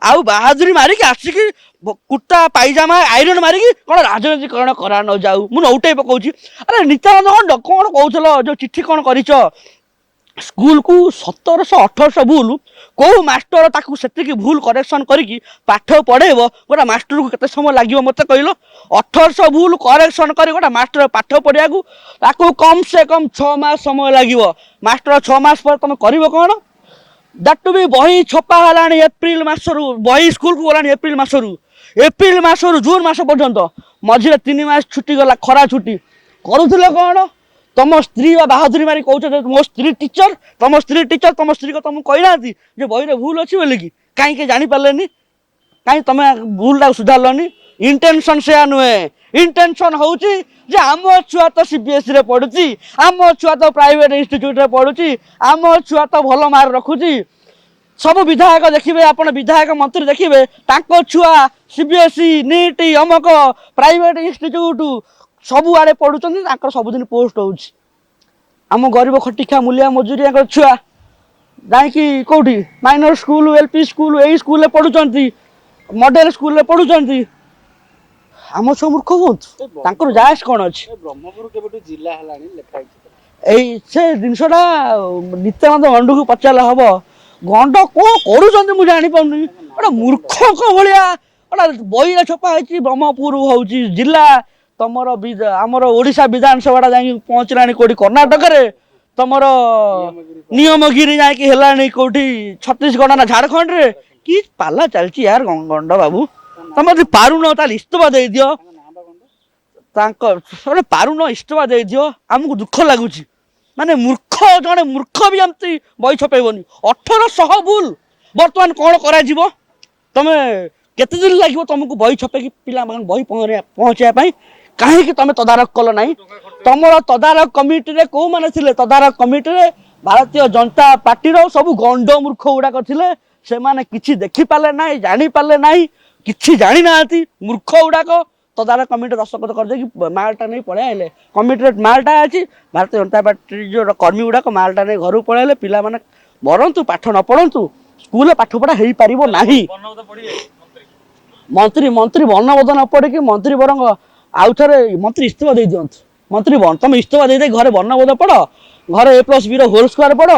आउ बाहादुरी मारिकी आसिकी कुर्ता पाइजामा आईरन मारिकी कौन राजनीतिकरण करा न जाऊ मु नौटे पकाउछि। अरे नित्यानंद खंड कौन कहूल जो चिट्ठी कौन कर स्कूल को 1700-1800 भूल कौ मास्टर ताकू से भूल करेक्शन करी पाठ पढ़ेब गोटे मास्टर को केते समय लगे मत कहल 1800 भूल करेक्शन कर गोटे मास्टर पाठ पढ़ा को कम से कम 6 मास समय लगे मास्टर 6 मास पर तुम कर कौन दैट भी बही छपा है एप्रिल मसरू बही स्कूल को गलानी एप्रिल मसरू जून मस पर्यंत मझे 3 मास छुट्टी गला खरा छुट्टी करुले कौन तुम स्त्री बाहादुरी मारी कह मो स्त्री टीचर तुम स्त्री को तुमको कहना जे बही रे भूल अच्छी बोलिकी कहीं जापारे कहीं तुम भूल सुधारलनी इंटेंशन से नुहे इंटेंशन हूँ जे आम छुआ तो सीबीएसई रे पढ़ुची आम छुआ तो प्राइवेट इंस्टीट्यूट रे पढ़ुची आम छुआ तो भल मार्क रखुची सब विधायक देखिए आपण विधायक मंत्री देखिए तांको छुआ सीबीएसई नीट अमक प्राइवेट इंस्टीट्यूट सब आड़े पढ़ुचंदी सबुदिन पोस्ट होउछि आम गरीब खटिखा मूलिया मजूरिया छुआ जाकि कौटी माइनर स्कूल एलपी स्कूल यही स्कूल पढ़ुचंती मॉडल स्कूल पढ़ुचंती आम सब मूर्ख हूँ जायस कौन अच्छी से जिनसा नित्यानंद गंडू को पचारे हम गंड कौन कर मुझे जापारे गोटे मूर्ख भाया गोटे बही छपा है ब्रह्मपुर हूँ जिला तुमर आमर ओडिशा विधानसभा जा पहुँचला कौटी कर्णाटक तुमर नियमगिरी जाकि कौटी छत्तीसगढ़ ना झारखंड रे कि पाला चलती यार गंड बाबू तुम यदि पारुन ताल इस्तफा दे दियो पारुन इस्तफा दे दियो आमको दुख लगुच माने मूर्ख जड़े मूर्ख भी एमती बही छपेबनी 1800 भूल बर्तमान कौन करा तुम केते दिन लगे तुमको बही छपेकी पिला बही पहुँचापी कहीं तुम तदारख कल ना तुम तदारख कमिटी रे कौ माने थिले तदारख कमिटी रे भारतीय जनता पार्टी सब गंड मूर्ख गुड़ाक थे से माने किछि देखि पाले ना जानी पाले ना किछि जानी ना मूर्ख गुड़ाक तदारख कमिटी दस्तखत कर मालटा नहीं पड़े आए कमिटी मालटा अच्छी भारतीय जनता पार्टी जो कर्मी गुड़ाक मालटा नहीं घर पड़े पिला माने मरंतु पाठ न पढ़ंतु स्कूल पाठ पढ़ा हो पार ना मंत्री मंत्री वर्णबोध न पड़े कि मंत्री बर आउ थे मंत्री इस्तीफा दे दिंतु मंत्री तुम इस्तीफा दे घरे वर्णबोध पढ़ घरे A+B होल स्क्वायर पढ़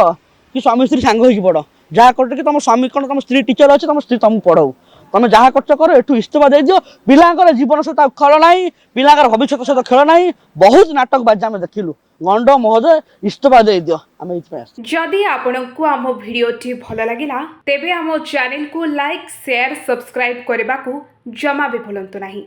कि स्वामी स्त्री सांग होगी पढ़ जहाँ कर तुम स्वामी कौन तुम स्त्री टीचर अच्छे तुम स्त्री तुमको पढ़ाऊ तुम जहाँ कर कर एठू इस्तीफा दे दियो पिलांकर जीवन सहित खेल ना पिलांकर भविष्य सहित खेल ना बहुत नाटक बाजी आम देखिलु गंड महोदय इस्तीफा दे दियो आम जदि आपंक आम भिडटी भल लगा तेबे आम चैनल को लाइक शेयर सब्सक्राइब करने को जमा भी भूलु नहीं।